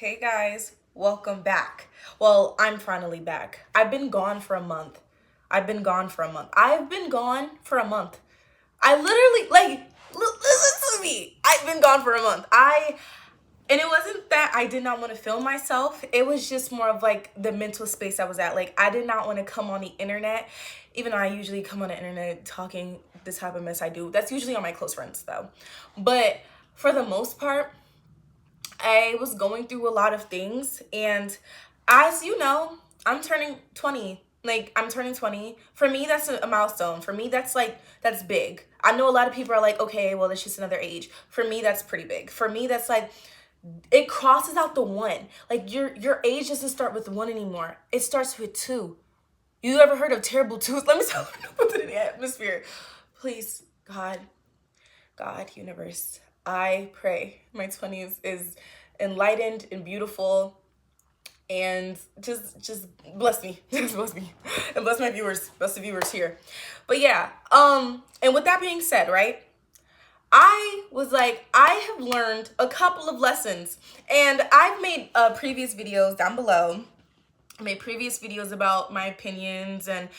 Hey guys, welcome back. Well, I'm finally back. I've been gone for a month. I've been gone for a month. I've been gone for a month. I literally, listen to me. I've been gone for a month. And it wasn't that I did not want to film myself. It was just more of like the mental space I was at. Like, I did not want to come on the internet, even though I usually come on the internet talking the type of mess I do. That's usually on my close friends though. But for the most part, I was going through a lot of things, and as you know, I'm turning 20. Like, I'm turning 20. For me, that's a milestone. For me, that's big. I know a lot of people are like, okay, well, it's just another age. For me, that's pretty big. For me, that's like, it crosses out the one. Like, your age doesn't start with one anymore. It starts with two. You ever heard of terrible twos? Let me put it in the atmosphere. Please, God, universe, I pray my 20s is enlightened and beautiful, and just bless me. Just bless me. And bless my viewers, bless the viewers here. But yeah, and with that being said, right? I was like, I have learned a couple of lessons, and I've made previous videos down below. I made previous videos about my opinions and,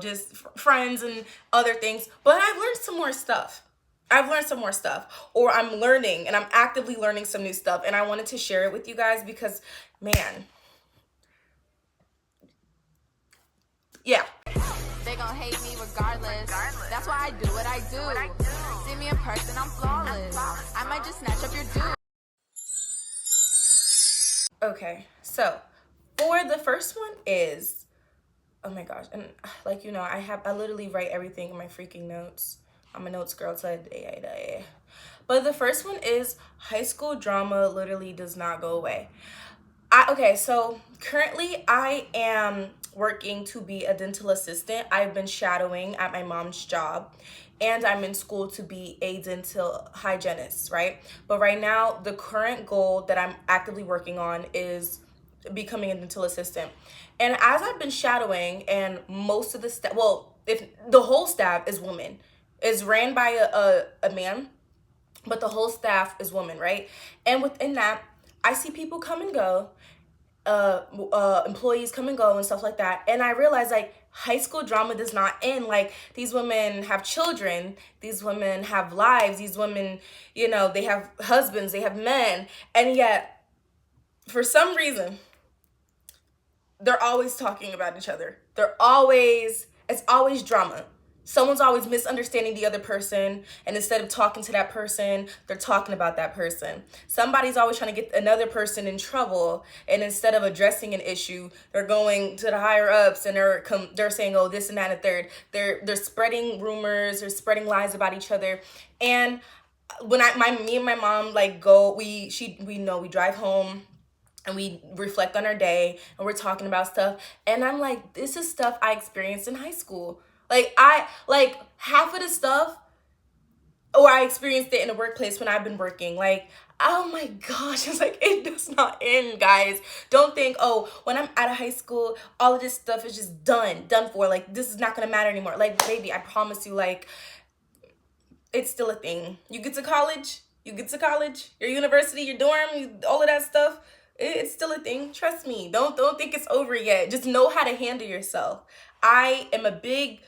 just friends and other things, but I've learned some more stuff. Or I'm learning, and I'm actively learning some new stuff, and I wanted to share it with you guys because, man, yeah. They gon' hate me regardless. That's why I do what I do. See me in person, I'm flawless. I might just snatch up your dude. Okay, so for the first one is, oh my gosh, and I literally write everything in my freaking notes. I'm a notes girl today. But the first one is high school drama literally does not go away. So currently I am working to be a dental assistant. I've been shadowing at my mom's job, and I'm in school to be a dental hygienist, right? But right now, the current goal that I'm actively working on is becoming a dental assistant. And as I've been shadowing, and most of the staff, well, if the whole staff is women, is ran by a man, but the whole staff is women, right? And within that, I see people come and go, employees come and go and stuff like that. And I realized, like, high school drama does not end. Like, these women have children, these women have lives, these women, they have husbands, they have men, and yet for some reason they're always talking about each other. It's always drama. Someone's always misunderstanding the other person, and instead of talking to that person, they're talking about that person. Somebody's always trying to get another person in trouble, and instead of addressing an issue, they're going to the higher ups, and they're saying, oh, this and that and the third. They're spreading rumors, they're spreading lies about each other. And when me and my mom we drive home and we reflect on our day, and we're talking about stuff, and I'm like, this is stuff I experienced in high school. Like half of the stuff, or I experienced it in the workplace when I've been working. Like, oh my gosh, it's like, it does not end, guys. Don't think, oh, when I'm out of high school, all of this stuff is just done for. Like, this is not gonna matter anymore. Like, baby, I promise you, like, it's still a thing. You get to college, your university, your dorm, all of that stuff, it's still a thing. Trust me. Don't think it's over yet. Just know how to handle yourself. I am a big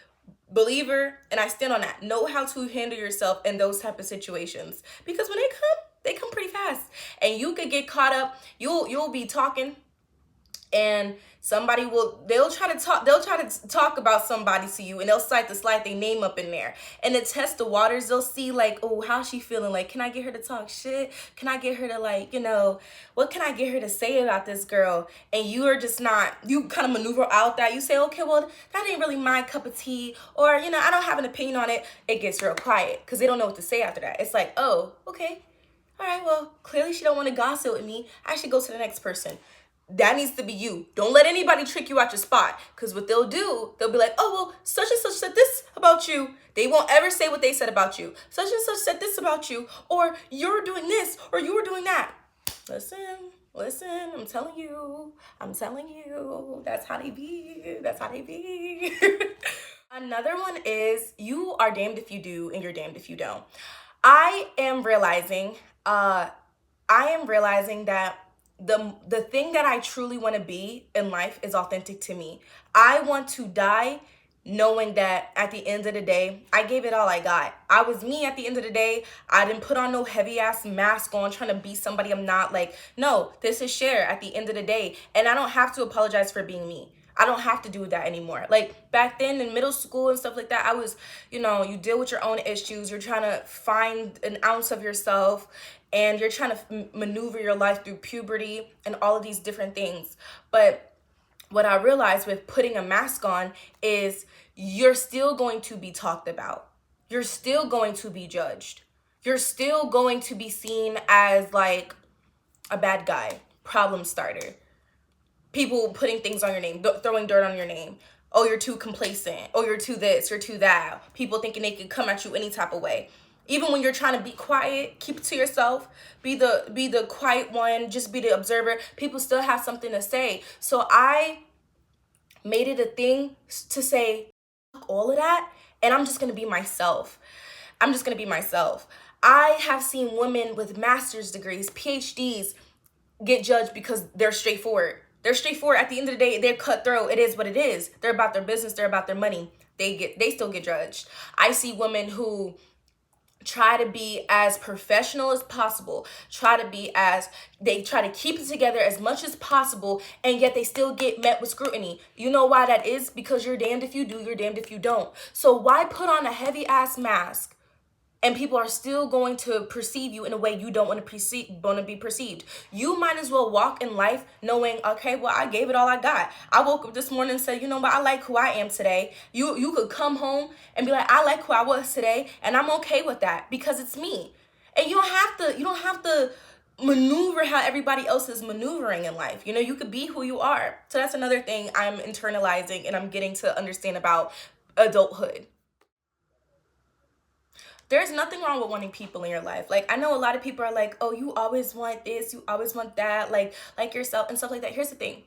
believer, and I stand on that. Know how to handle yourself in those type of situations, because when they come pretty fast, and you could get caught up. You'll be talking, and they'll try to talk about somebody to you, and they'll slide their name up in there, and to test the waters. They'll see, like, oh, how's she feeling? Like, can I get her to talk shit? Can I get her to, like, what can I get her to say about this girl? And you are just not, you kind of maneuver out that. You say, okay, well, that ain't really my cup of tea, or, I don't have an opinion on it. It gets real quiet, because they don't know what to say after that. It's like, oh, okay, all right, well, clearly she don't want to gossip with me. I should go to the next person. That needs to be you. Don't let anybody trick you out your spot, because what they'll do, they'll be like, oh, well, such and such said this about you. They won't ever say what they said about you. Such and such said this about you, or you're doing this, or you're doing that. Listen, I'm telling you, that's how they be. Another one is, you are damned if you do, and you're damned if you don't. I am realizing that the thing that I truly want to be in life is authentic to me. I want to die knowing that at the end of the day, I gave it all I got. I was me at the end of the day. I didn't put on no heavy ass mask on trying to be somebody I'm not. Like, no, this is Cher at the end of the day. And I don't have to apologize for being me. I don't have to do that anymore. Like back then in middle school and stuff like that, I was, you deal with your own issues. You're trying to find an ounce of yourself and you're trying to maneuver your life through puberty and all of these different things. But what I realized with putting a mask on is you're still going to be talked about. You're still going to be judged. You're still going to be seen as like a bad guy, problem starter. People putting things on your name, throwing dirt on your name. Oh, you're too complacent. Oh, you're too this, you're too that. People thinking they can come at you any type of way. Even when you're trying to be quiet, keep it to yourself. Be the quiet one. Just be the observer. People still have something to say. So I made it a thing to say all of that, and I'm just gonna be myself. I'm just gonna be myself. I have seen women with master's degrees, PhDs, get judged because they're straightforward. They're straightforward. At the end of the day, they're cutthroat. It is what it is. They're about their business. They're about their money. They still get judged. I see women who try to be as professional as possible, they try to keep it together as much as possible, and yet they still get met with scrutiny. You know why that is? Because you're damned if you do, you're damned if you don't. So why put on a heavy ass mask and people are still going to perceive you in a way you don't want to be perceived? You might as well walk in life knowing, okay, well, I gave it all I got. I woke up this morning and said, you know what, I like who I am today. You could come home and be like, I like who I was today, and I'm okay with that because it's me. And you don't have to maneuver how everybody else is maneuvering in life. You could be who you are. So that's another thing I'm internalizing and I'm getting to understand about adulthood. There's nothing wrong with wanting people in your life. Like, I know a lot of people are like, oh, you always want this, you always want that, like yourself and stuff like that. Here's the thing.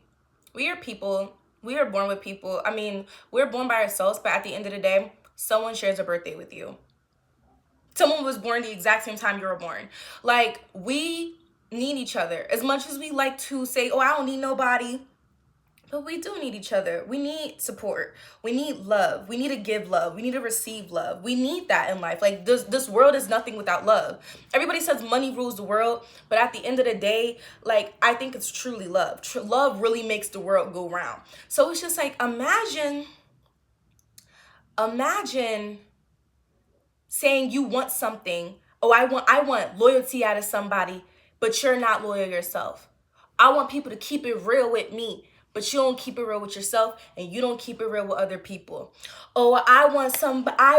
We are people. We are born with people. I mean, we're born by ourselves, but at the end of the day, someone shares a birthday with you. Someone was born the exact same time you were born. Like, we need each other. As much as we like to say, oh, I don't need nobody, but we do need each other. We need support. We need love. We need to give love. We need to receive love. We need that in life. Like, this world is nothing without love. Everybody says money rules the world, but at the end of the day, like, I think it's truly love. Love really makes the world go round. So it's just like, imagine saying you want something. Oh, I want loyalty out of somebody, but you're not loyal yourself. I want people to keep it real with me, but you don't keep it real with yourself, and you don't keep it real with other people. Oh, I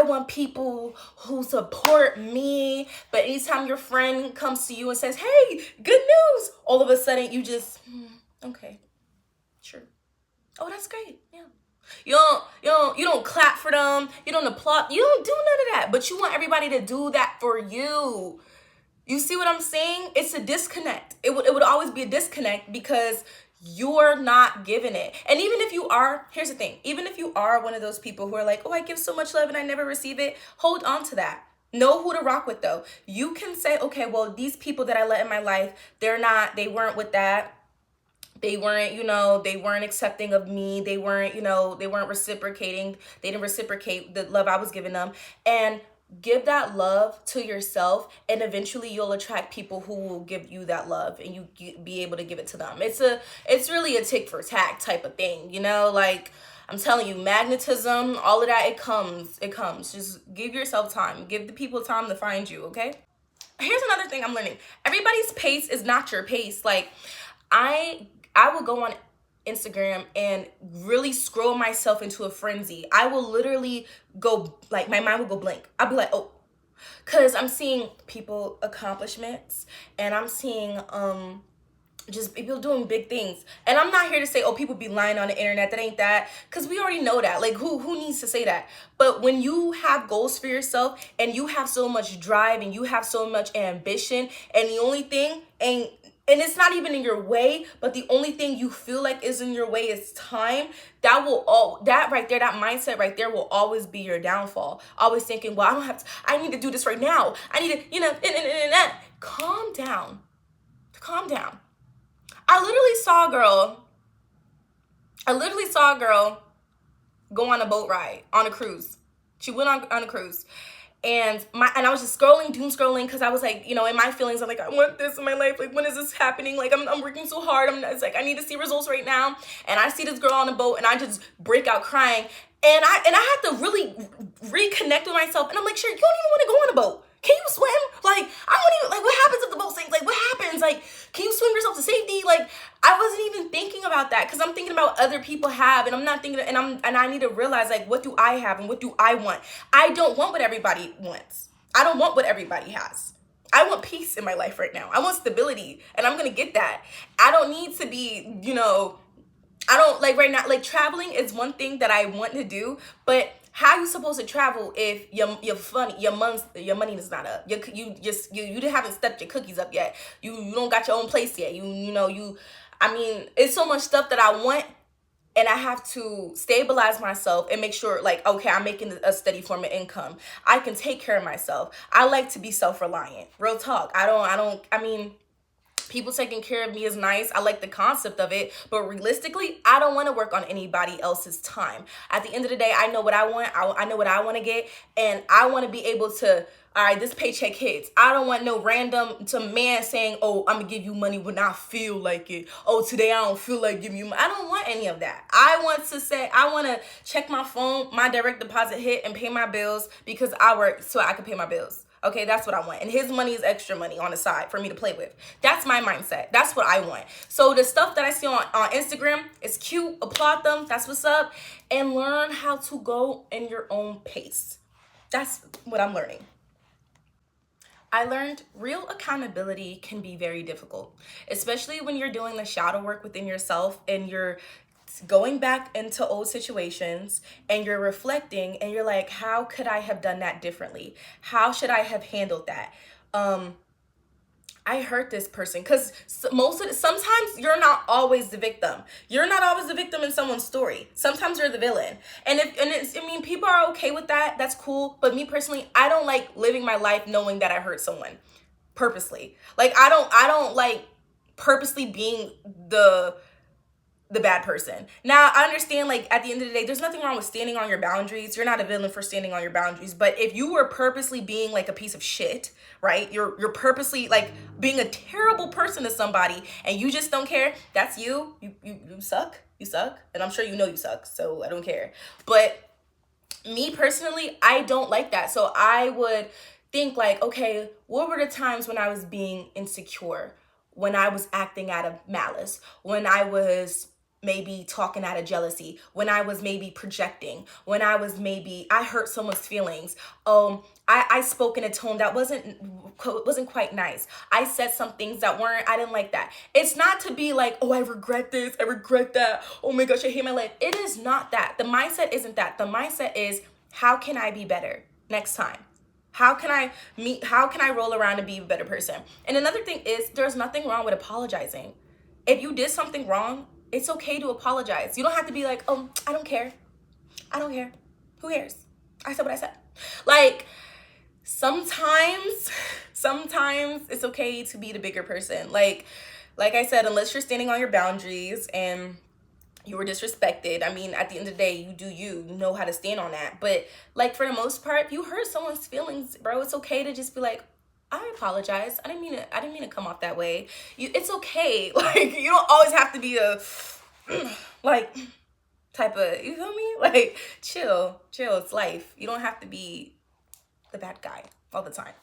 want people who support me, but anytime your friend comes to you and says, hey, good news, all of a sudden you just, okay, sure. Oh, that's great, yeah. You don't clap for them, you don't applaud, you don't do none of that, but you want everybody to do that for you. You see what I'm saying? It's a disconnect. It would always be a disconnect because you're not giving it. And even if you are, here's the thing, even if you are one of those people who are like, oh, I give so much love and I never receive it, hold on to that. Know who to rock with though. You can say, okay, well, these people that I let in my life, they weren't with that. They weren't accepting of me. They weren't reciprocating. They didn't reciprocate the love I was giving them. And give that love to yourself, and eventually you'll attract people who will give you that love, and you be able to give it to them. It's really a tick for tack type of thing, like I'm telling you, magnetism, all of that, it comes. Just give yourself time. Give the people time to find you, okay? Here's another thing I'm learning. Everybody's pace is not your pace. Like, I will go on Instagram and really scroll myself into a frenzy. I will literally go, like, my mind will go blank. I'll be like, oh, because I'm seeing people accomplishments, and I'm seeing just people doing big things. And I'm not here to say, oh, people be lying on the internet. That ain't that, because we already know that. Like, who needs to say that? But when you have goals for yourself, and you have so much drive, and you have so much ambition, and the only thing and it's not even in your way, but the only thing you feel like is in your way is time, that mindset right there will always be your downfall. Always thinking, well, I need to do this right now. I need to, calm down. I literally saw a girl. I literally saw a girl go on a boat ride on a cruise. She went on a cruise. And I was just scrolling, doom scrolling, because I was like, you know, in my feelings, I'm like, I want this in my life. Like, when is this happening? Like, I'm working so hard. It's like, I need to see results right now. And I see this girl on a boat, and I just break out crying. And I had to really reconnect with myself. And I'm like, sure, you don't even want to go on a boat. Can you swim? Like, I don't even, like, what happens if the boat sinks? Like, what happens? Like, can you swim yourself to safety? Like, I wasn't even thinking about that, because I'm thinking about other people have, and I'm not thinking, and I need to realize, like, what do I have and what do I want? I don't want what everybody wants. I don't want what everybody has. I want peace in my life right now. I want stability, and I'm going to get that. I don't need to be, you know, I don't, like, right now, like, traveling is one thing that I want to do, but how you supposed to travel if your money is not up? You haven't stepped your cookies up yet. You don't got your own place yet. I mean, it's so much stuff that I want, and I have to stabilize myself and make sure, like, okay, I'm making a steady form of income. I can take care of myself. I like to be self-reliant. Real talk. I mean, people taking care of me is nice. I like the concept of it, but realistically, I don't want to work on anybody else's time. At the end of the day, I know what I want. I know what I want to get, and I want to be able to, all right, this paycheck hits. I don't want no random man saying, oh, I'm going to give you money when I feel like it. Oh, today I don't feel like giving you money. I don't want any of that. I want to check my phone, my direct deposit hit, and pay my bills, because I work so I can pay my bills. Okay, that's what I want. And his money is extra money on the side for me to play with. That's my mindset. That's what I want. So the stuff that I see on Instagram is cute. Applaud them. That's what's up. And learn how to go in your own pace. That's what I'm learning. I learned real accountability can be very difficult, especially when you're doing the shadow work within yourself and you're going back into old situations and you're reflecting and you're like, how could I have done that differently? How should I have handled that? I hurt this person, because sometimes you're not always the victim. You're not always the victim in someone's story. Sometimes you're the villain. People are okay with that. That's cool. But me personally, I don't like living my life knowing that I hurt someone purposely. Like, I don't like purposely being the bad person. Now, I understand, like, at the end of the day, there's nothing wrong with standing on your boundaries. You're not a villain for standing on your boundaries. But if you were purposely being, like, a piece of shit, right? You're purposely, like, being a terrible person to somebody, and you just don't care, that's you. You suck. You suck. And I'm sure you know you suck, so I don't care. But me personally, I don't like that. So I would think, like, okay, what were the times when I was being insecure? When I was acting out of malice? When I was maybe talking out of jealousy, when I was maybe projecting, when I hurt someone's feelings. I spoke in a tone that wasn't quite nice. I said some things that I didn't like that. It's not to be like, oh, I regret this, I regret that. Oh my gosh, I hate my life. It is not that. The mindset isn't that. The mindset is, how can I be better next time? How can I roll around and be a better person? And another thing is, there's nothing wrong with apologizing. If you did something wrong, it's okay to apologize. You don't have to be like, oh, I don't care. I don't care. Who cares? I said what I said. Like, sometimes it's okay to be the bigger person. Like I said, unless you're standing on your boundaries and you were disrespected, I mean, at the end of the day, you know how to stand on that. But, like, for the most part, if you hurt someone's feelings, bro, it's okay to just be like, I apologize. I didn't mean to come off that way. It's okay. Like, you don't always have to be a like type of, you feel me? Like, chill. It's life. You don't have to be the bad guy all the time.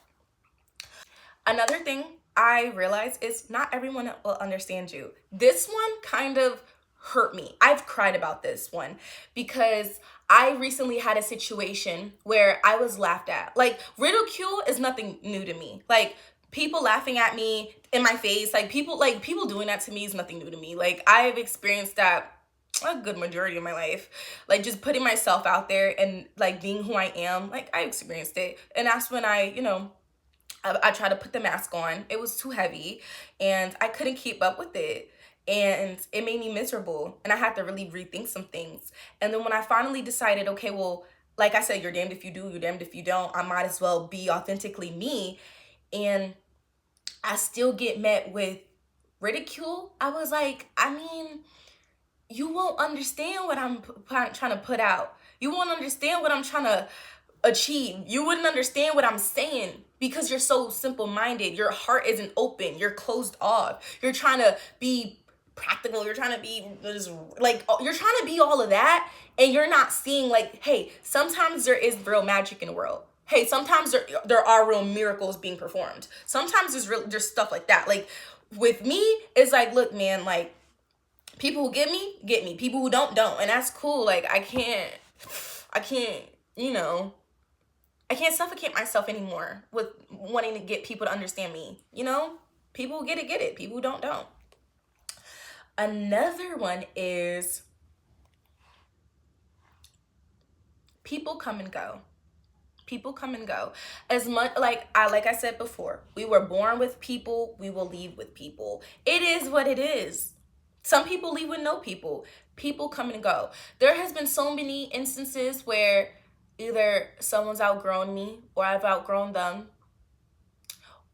Another thing I realize is not everyone will understand you. This one kind of hurt me. I've cried about this one because I recently had a situation where I was laughed at. Like, ridicule is nothing new to me. Like, people laughing at me in my face, like people doing that to me is nothing new to me. Like, I've experienced that a good majority of my life. Like, just putting myself out there and, like, being who I am. Like, I experienced it. And that's when I tried to put the mask on. It was too heavy and I couldn't keep up with it. And it made me miserable. And I had to really rethink some things. And then when I finally decided, okay, well, like I said, you're damned if you do, you're damned if you don't. I might as well be authentically me. And I still get met with ridicule, I was like, I mean, you won't understand what I'm trying to put out. You won't understand what I'm trying to achieve. You wouldn't understand what I'm saying because you're so simple-minded. Your heart isn't open. You're closed off. You're trying to be practical. You're trying to be like, you're trying to be all of that, and you're not seeing like, hey, sometimes there is real magic in the world. Hey, sometimes there are real miracles being performed. Sometimes there's stuff like that. Like with me, it's like, look, man, like people who get me. People who don't. And that's cool. Like I can't, you know, I can't suffocate myself anymore with wanting to get people to understand me. You know, people who get it. People who don't. Another one is people come and go. People come and go. As much like I said before, we were born with people, we will leave with people. It is what it is. Some people leave with no people. People come and go. There has been so many instances where either someone's outgrown me or I've outgrown them,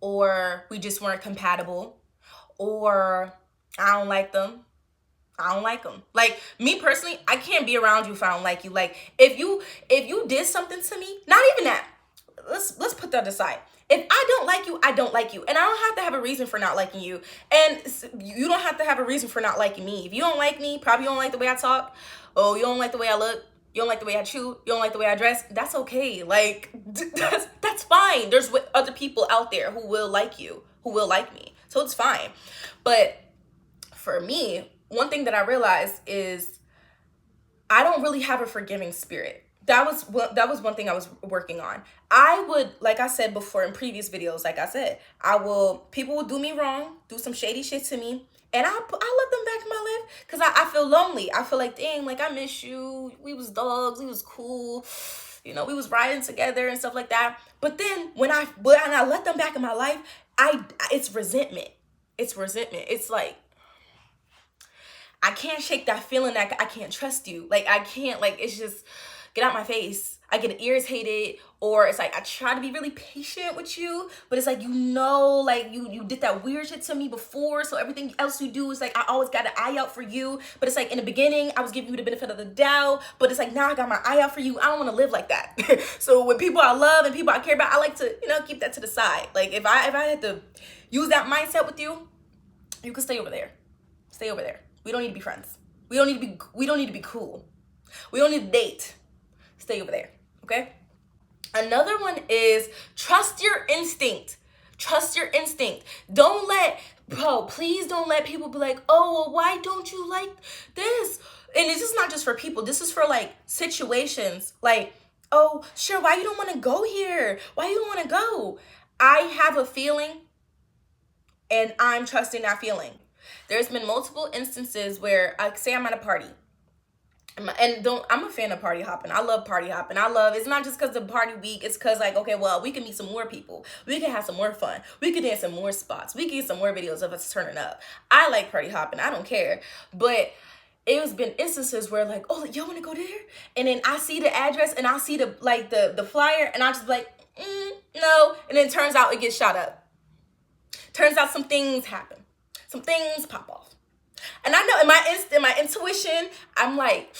or we just weren't compatible, or I don't like them. Like me personally, I can't be around you if I don't like you. Like if you did something to me, not even that. Let's put that aside. If I don't like you, I don't like you. And I don't have to have a reason for not liking you. And you don't have to have a reason for not liking me. If you don't like me, probably you don't like the way I talk. Oh, you don't like the way I look. You don't like the way I chew. You don't like the way I dress. That's okay. Like, that's fine. There's other people out there who will like you, who will like me. So it's fine. But for me, one thing that I realized is I don't really have a forgiving spirit. That was one thing I was working on. I would, like I said before in previous videos, like I said, people will do me wrong, do some shady shit to me, and I let them back in my life because I feel lonely. I feel like, dang, like I miss you. We was dogs. We was cool. You know, we was riding together and stuff like that. But then when I let them back in my life, it's resentment. It's resentment. It's like, I can't shake that feeling that I can't trust you. Like, I can't, like, it's just, get out my face. I get irritated, or it's like, I try to be really patient with you, but it's like, you know, like, you did that weird shit to me before, so everything else you do is like, I always got an eye out for you, but it's like, in the beginning, I was giving you the benefit of the doubt, but it's like, now I got my eye out for you. I don't want to live like that. So with people I love and people I care about, I like to, you know, keep that to the side. Like, if I had to use that mindset with you, you can stay over there. Stay over there. We don't need to be friends. We don't need to be cool. We don't need to date. Stay over there, okay? Another one is trust your instinct. Trust your instinct. Please don't let people be like, oh, well, why don't you like this? And this is not just for people. This is for like situations. Like, oh, sure, why you don't want to go here? Why you don't want to go? I have a feeling and I'm trusting that feeling. There's been multiple instances where, say I'm at a party, and I'm a fan of party hopping. I love party hopping. It's not just because of party week. It's because, like, okay, well, we can meet some more people. We can have some more fun. We can dance in more spots. We can get some more videos of us turning up. I like party hopping. I don't care. But it has been instances where, like, oh, y'all want to go there? And then I see the address and I see the flyer, and I just be like, no. And then it turns out it gets shot up. Turns out some things happen. Some things pop off. And I know in my intuition, I'm like,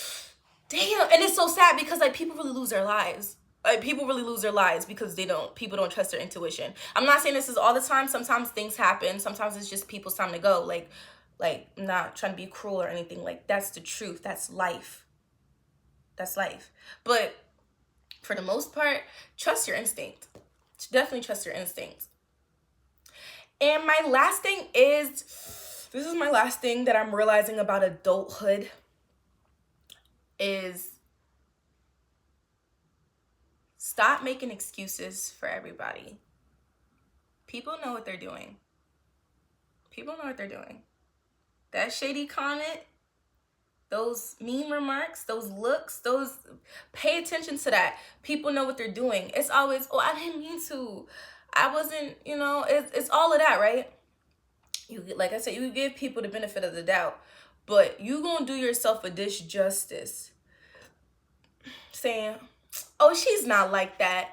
damn. And it's so sad because, like, people really lose their lives. Like, people really lose their lives because people don't trust their intuition. I'm not saying this is all the time. Sometimes things happen. Sometimes it's just people's time to go. Like not trying to be cruel or anything. Like, that's the truth. That's life. That's life. But for the most part, trust your instinct. Definitely trust your instincts. And my last thing is, this is my last thing that I'm realizing about adulthood, is stop making excuses for everybody. People know what they're doing. People know what they're doing. That shady comment, those mean remarks, those looks, pay attention to that. People know what they're doing. It's always, oh, I didn't mean to. I wasn't, you know, it's all of that, right? Like I said, you give people the benefit of the doubt, but you gonna do yourself a disjustice saying, oh, she's not like that.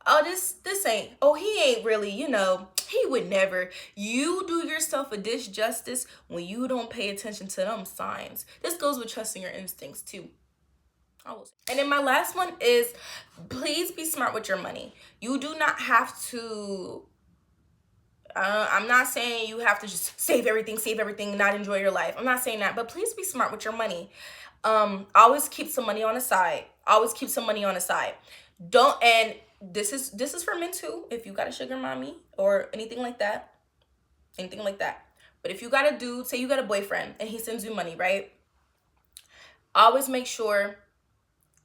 oh, this ain't, oh, he ain't really, you know, he would never. You do yourself a disjustice when you don't pay attention to them signs. This goes with trusting your instincts too. And then my last one is, please be smart with your money. You do not have to, I'm not saying you have to just save everything, not enjoy your life. I'm not saying that, but please be smart with your money. Always keep some money on the side. Don't, and this is for men too. If you got a sugar mommy or anything like that. But if you got a dude, say you got a boyfriend and he sends you money, right? Always make sure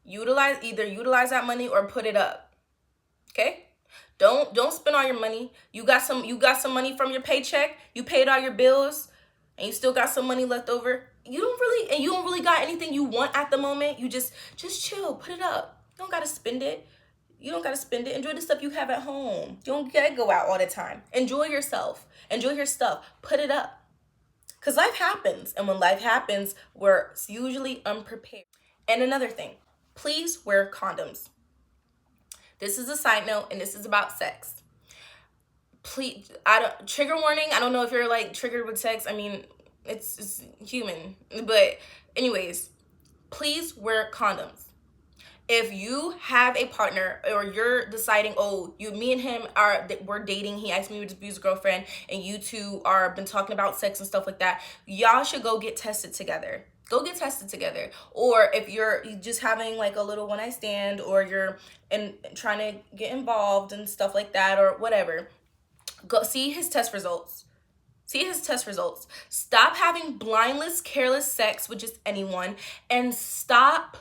utilize that money or put it up. Okay? Don't spend all your money. You got some money from your paycheck. You paid all your bills and you still got some money left over. You don't really got anything you want at the moment. You just chill, put it up. You don't got to spend it. Enjoy the stuff you have at home. You don't got to go out all the time. Enjoy yourself. Enjoy your stuff. Put it up. Cuz life happens, and when life happens, we're usually unprepared. And another thing, please wear condoms. This is a side note, and this is about sex. Please, trigger warning. I don't know if you're like triggered with sex. I mean, it's human. But anyways, please wear condoms. If you have a partner or you're deciding, oh, me and him we're dating, he asked me to be his girlfriend, and you two been talking about sex and stuff like that, y'all should go get tested together. Or if you're just having like a little one-night stand, or you're trying to get involved and stuff like that, or whatever, go see his test results. Stop having blindless, careless sex with just anyone, and stop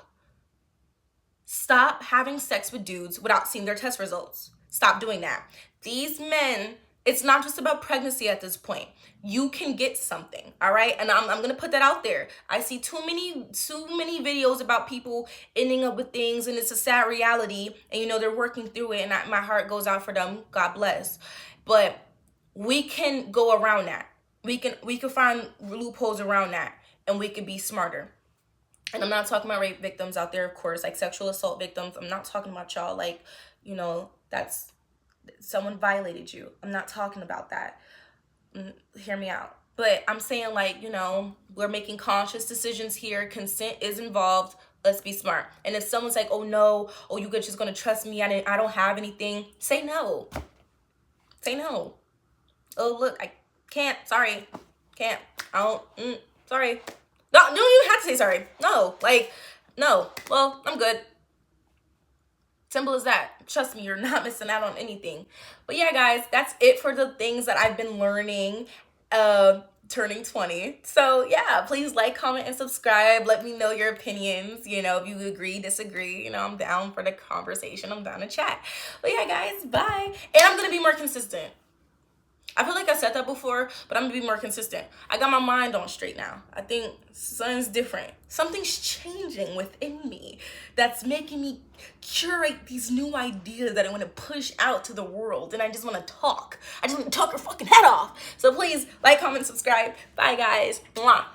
having sex with dudes without seeing their test results. Stop doing that. These men, it's not just about pregnancy at this point. You can get something, all right? And I'm going to put that out there. I see too many videos about people ending up with things, and it's a sad reality, and you know, they're working through it, and my heart goes out for them. God bless. But we can go around that. We can find loopholes around that, and we can be smarter. And I'm not talking about rape victims out there, of course, like sexual assault victims. I'm not talking about y'all like, you know, that's someone violated you. I'm not talking about that. Hear me out. But I'm saying, like, you know, we're making conscious decisions here. Consent is involved. Let's be smart. And if someone's like, oh no, oh, you guys just gonna trust me, I don't have anything, say no. Oh look, I can't, sorry, can't, I don't, sorry. No, you don't have to say sorry. No, well, I'm good. Simple as that. Trust me, you're not missing out on anything. But yeah, guys, that's it for the things that I've been learning turning 20. So yeah, please like, comment, and subscribe. Let me know your opinions. You know, if you agree, disagree, you know, I'm down for the conversation. I'm down to chat. But yeah, guys, bye. And I'm going to be more consistent. I feel like I said that before, but I'm going to be more consistent. I got my mind on straight now. I think something's different. Something's changing within me that's making me curate these new ideas that I want to push out to the world. And I just want to talk. I just want to talk your fucking head off. So please like, comment, subscribe. Bye, guys. Mwah.